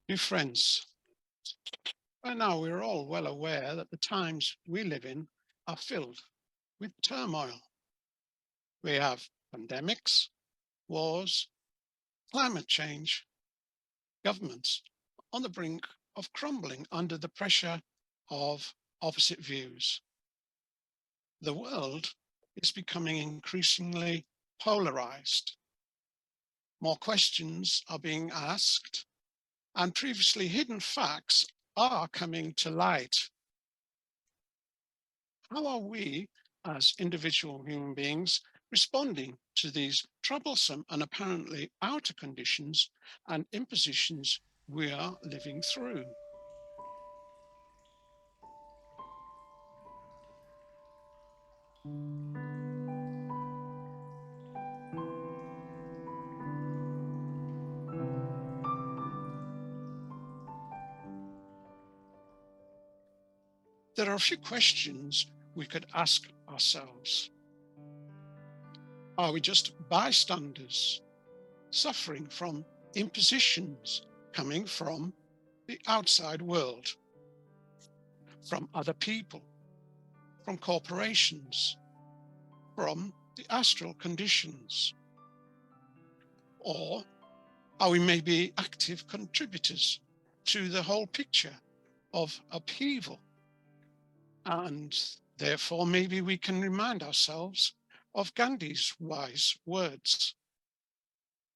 Dear friends, by now we're all well aware that the times we live in are filled with turmoil. We have pandemics, wars, climate change, governments on the brink of crumbling under the pressure of opposite views. The world is becoming increasingly polarized. More questions are being asked, and previously hidden facts are coming to light. How are we, as individual human beings, responding to these troublesome and apparently outer conditions and impositions we are living through? There are a few questions we could ask ourselves. Are we just bystanders, suffering from impositions coming from the outside world, from other people, from corporations, from the astral conditions? Or are we maybe active contributors to the whole picture of upheaval? And therefore, maybe we can remind ourselves of Gandhi's wise words: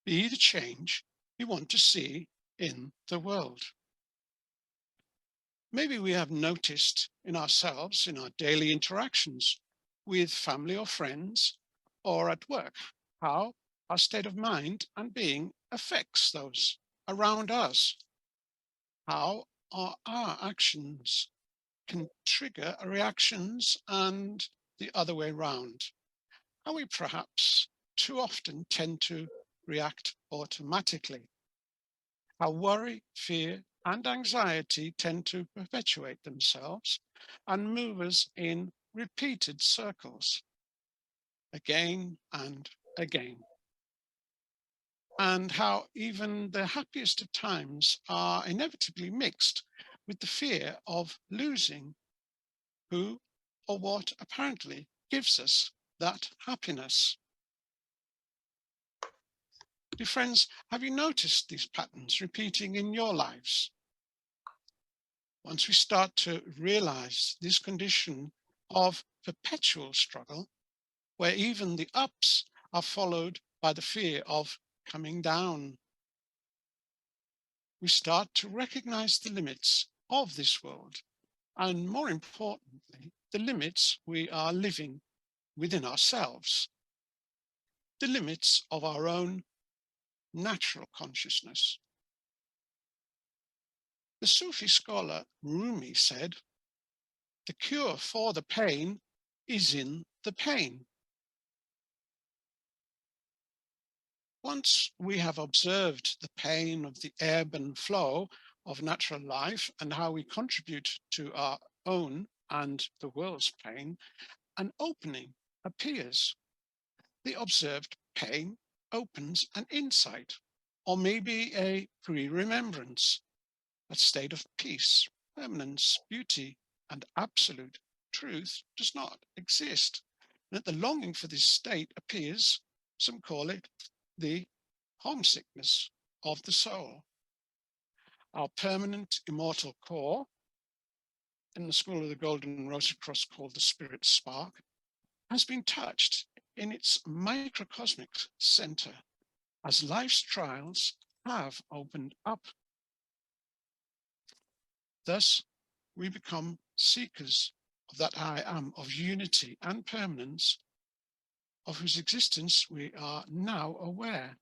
be the change you want to see in the world. Maybe we have noticed in ourselves, in our daily interactions with family or friends, or at work, how our state of mind and being affects those around us, how our actions can trigger reactions and the other way round. How we perhaps too often tend to react automatically. How worry, fear, and anxiety tend to perpetuate themselves and move us in repeated circles, again and again. And how even the happiest of times are inevitably mixed with the fear of losing who or what apparently gives us that happiness. Dear friends, have you noticed these patterns repeating in your lives? Once we start to realize this condition of perpetual struggle, where even the ups are followed by the fear of coming down, we start to recognize the limits of this world, and more importantly, the limits we are living within ourselves, the limits of our own natural consciousness. The Sufi scholar Rumi said, "The cure for the pain is in the pain." Once we have observed the pain of the ebb and flow of natural life and how we contribute to our own and the world's pain, an opening appears. The observed pain opens an insight, or maybe a pre-remembrance, a state of peace, permanence, beauty, and absolute truth does not exist. And that the longing for this state appears, some call it the homesickness of the soul. Our permanent immortal core, in the School of the Golden Rosicross called the Spirit Spark, has been touched in its microcosmic center as life's trials have opened up. Thus, we become seekers of that I am, of unity and permanence, of whose existence we are now aware.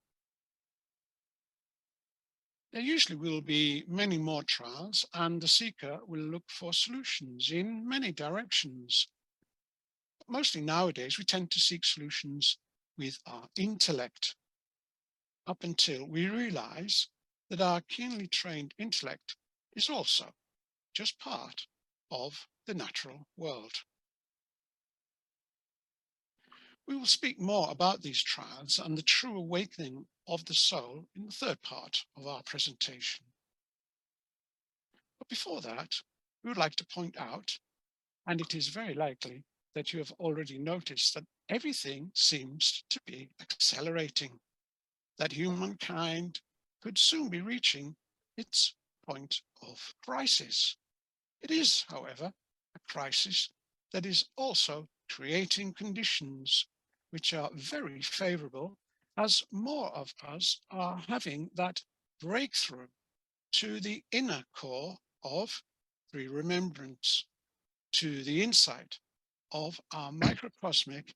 There usually will be many more trials, and the seeker will look for solutions in many directions. But mostly nowadays, we tend to seek solutions with our intellect, up until we realize that our keenly trained intellect is also just part of the natural world. We will speak more about these trials and the true awakening of the soul in the third part of our presentation. Before that, we would like to point out, and it is very likely that you have already noticed, that everything seems to be accelerating, that humankind could soon be reaching its point of crisis. It is, however, a crisis that is also creating conditions which are very favorable, as more of us are having that breakthrough to the inner core of remembrance, to the insight of our microcosmic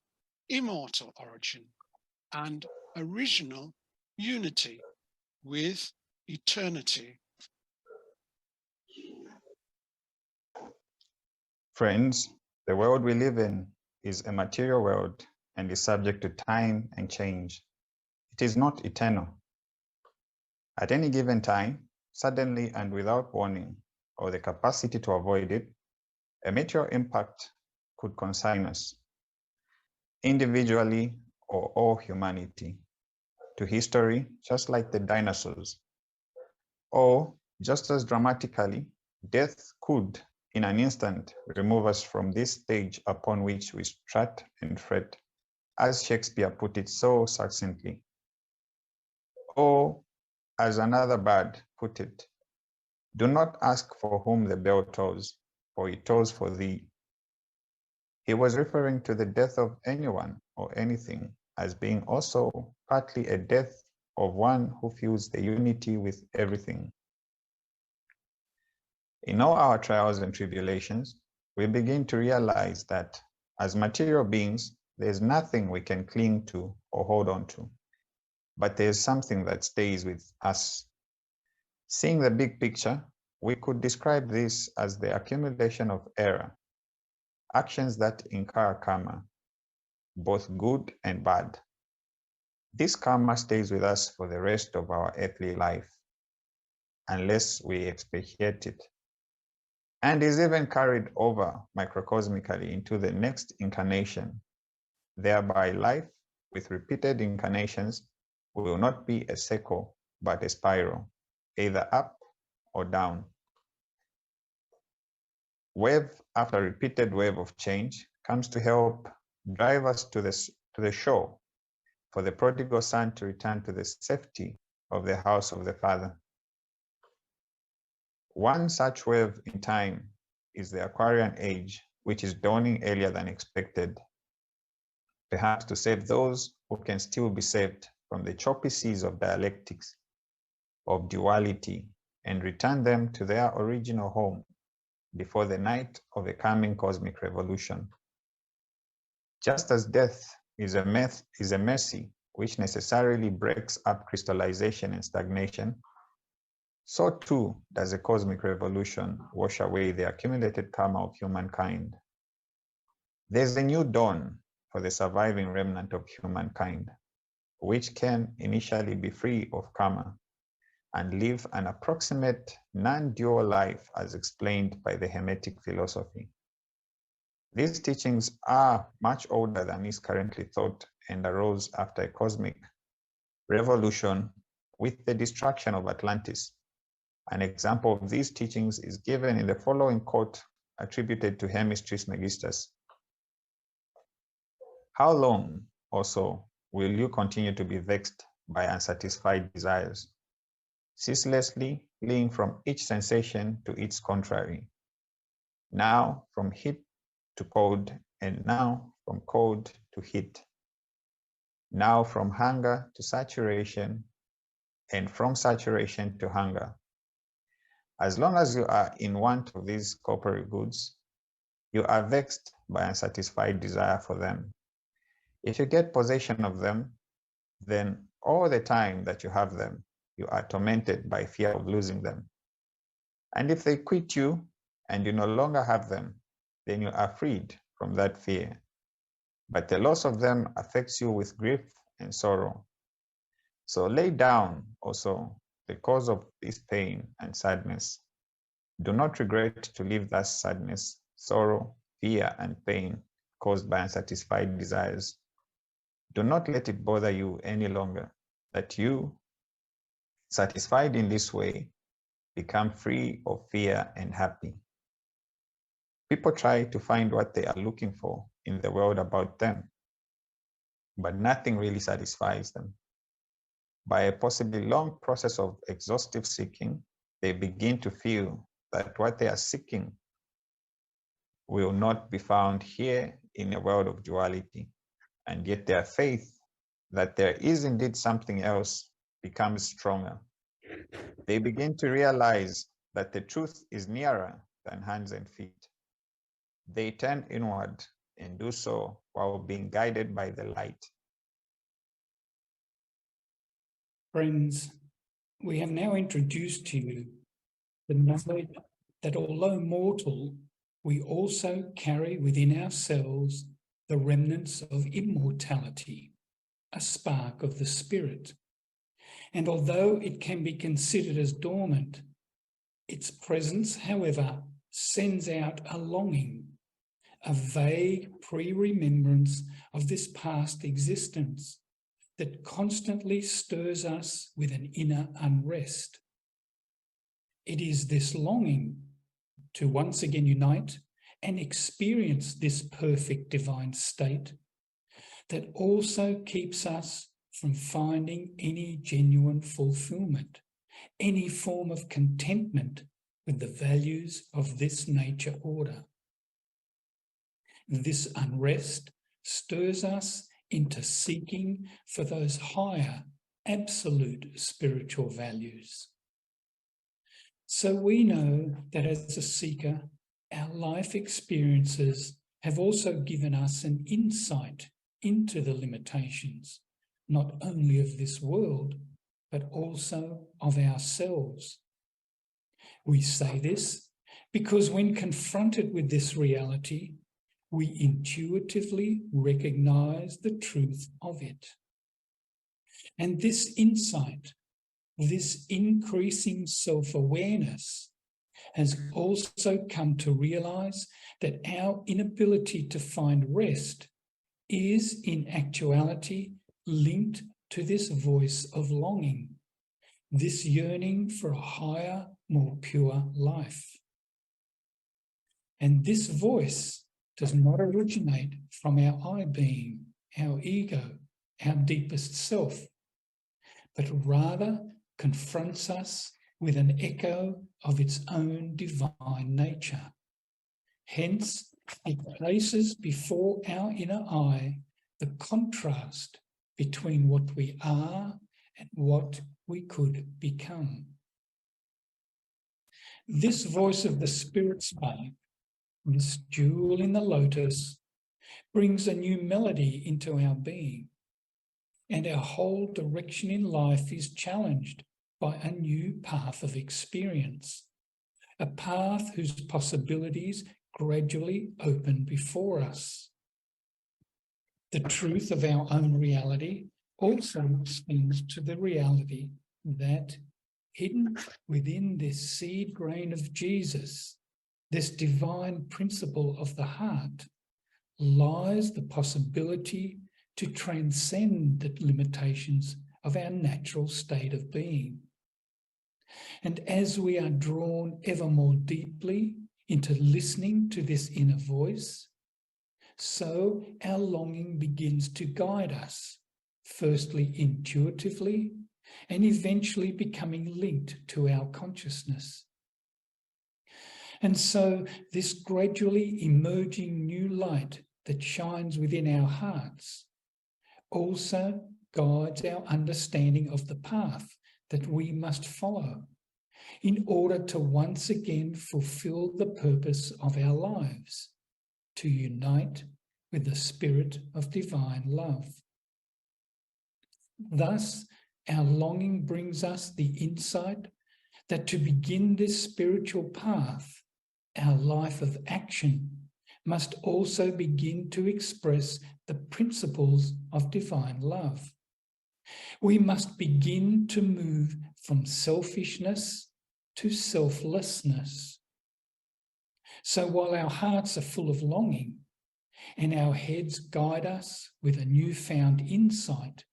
immortal origin and original unity with eternity. Friends, the world we live in is a material world and is subject to time and change. It is not eternal. At any given time, suddenly and without warning, or the capacity to avoid it, a meteor impact could consign us, individually or all humanity, to history, just like the dinosaurs. Or, just as dramatically, death could, in an instant, remove us from this stage upon which we strut and fret, as Shakespeare put it so succinctly. Or, as another bard put it, do not ask for whom the bell tolls, for it tolls for thee. He was referring to the death of anyone or anything as being also partly a death of one who feels the unity with everything. In all our trials and tribulations, we begin to realize that as material beings, there's nothing we can cling to or hold on to, but there's something that stays with us. Seeing the big picture, we could describe this as the accumulation of error, actions that incur karma, both good and bad. This karma stays with us for the rest of our earthly life, unless we expiate it, and is even carried over microcosmically into the next incarnation. Thereby, life, with repeated incarnations, will not be a circle, but a spiral, either up or down. Wave after repeated wave of change comes to help drive us to the shore, for the prodigal son to return to the safety of the house of the Father. One such wave in time is the Aquarian age, which is dawning earlier than expected, perhaps to save those who can still be saved from the choppy seas of dialectics, of duality, and return them to their original home before the night of a coming cosmic revolution. Just as death is a mercy which necessarily breaks up crystallization and stagnation, so too does a cosmic revolution wash away the accumulated karma of humankind. There's a new dawn for the surviving remnant of humankind, which can initially be free of karma and live an approximate non-dual life as explained by the Hermetic philosophy. These teachings are much older than is currently thought and arose after a cosmic revolution with the destruction of Atlantis. An example of these teachings is given in the following quote attributed to Hermes Trismegistus. How long, also, will you continue to be vexed by unsatisfied desires, ceaselessly fleeing from each sensation to its contrary, now from heat to cold, and now from cold to heat, now from hunger to saturation, and from saturation to hunger? As long as you are in want of these corporeal goods, you are vexed by unsatisfied desire for them. If you get possession of them, then all the time that you have them, you are tormented by fear of losing them. And if they quit you and you no longer have them, then you are freed from that fear. But the loss of them affects you with grief and sorrow. So lay down also the cause of this pain and sadness. Do not regret to live thus sadness, sorrow, fear, and pain caused by unsatisfied desires. Do not let it bother you any longer that you, satisfied in this way, become free of fear and happy. People try to find what they are looking for in the world about them, but nothing really satisfies them. By a possibly long process of exhaustive seeking, they begin to feel that what they are seeking will not be found here in a world of duality, and yet their faith that there is indeed something else becomes stronger. They begin to realize that the truth is nearer than hands and feet. They turn inward and do so while being guided by the light. Friends, we have now introduced to you the knowledge that although mortal, we also carry within ourselves the remnants of immortality, a spark of the spirit. And although it can be considered as dormant, its presence, however, sends out a longing, a vague pre-remembrance of this past existence that constantly stirs us with an inner unrest. It is this longing to once again unite and experience this perfect divine state that also keeps us from finding any genuine fulfillment, any form of contentment with the values of this nature order. This unrest stirs us into seeking for those higher, absolute spiritual values. So we know that as a seeker, our life experiences have also given us an insight into the limitations, not only of this world, but also of ourselves. We say this because when confronted with this reality, we intuitively recognize the truth of it. And this insight, this increasing self-awareness, has also come to realize that our inability to find rest is in actuality linked to this voice of longing, this yearning for a higher, more pure life. And this voice does not originate from our I being, our ego, our deepest self, but rather confronts us with an echo of its own divine nature. Hence, it places before our inner eye the contrast between what we are and what we could become. This voice of the spirit spark, this jewel in the lotus, brings a new melody into our being, and our whole direction in life is challenged by a new path of experience, a path whose possibilities gradually open before us. The truth of our own reality also speaks to the reality that hidden within this seed grain of Jesus, this divine principle of the heart, lies the possibility to transcend the limitations of our natural state of being. And as we are drawn ever more deeply into listening to this inner voice, so our longing begins to guide us, firstly intuitively, and eventually becoming linked to our consciousness. And so this gradually emerging new light that shines within our hearts also guides our understanding of the path that we must follow in order to once again fulfill the purpose of our lives, to unite with the spirit of divine love. Thus, our longing brings us the insight that to begin this spiritual path, our life of action must also begin to express the principles of divine love. We must begin to move from selfishness to selflessness. So while our hearts are full of longing and our heads guide us with a newfound insight,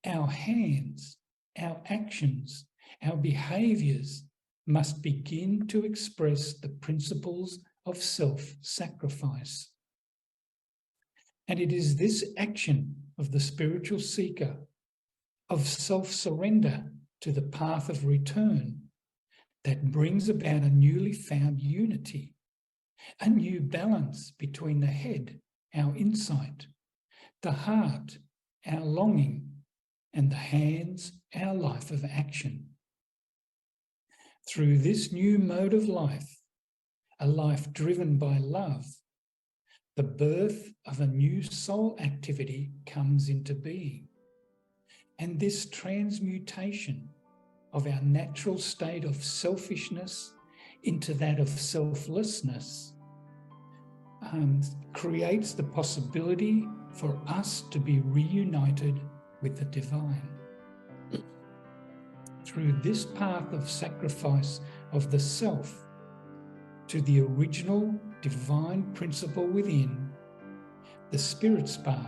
our hands, our actions, our behaviours must begin to express the principles of self-sacrifice. And it is this action of the spiritual seeker, of self-surrender to the path of return, that brings about a newly found unity, a new balance between the head, our insight, the heart, our longing, and the hands, our life of action. Through this new mode of life, a life driven by love, the birth of a new soul activity comes into being. And this transmutation of our natural state of selfishness into that of selflessness creates the possibility for us to be reunited with the divine. Through this path of sacrifice of the self to the original divine principle within, the spirit spark,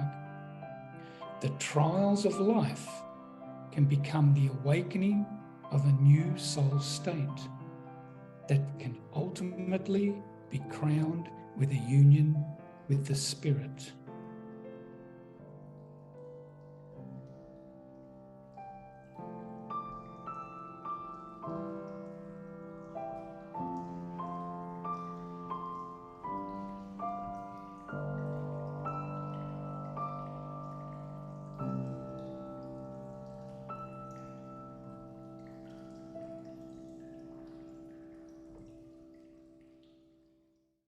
the trials of life can become the awakening of a new soul state that can ultimately be crowned with a union with the Spirit.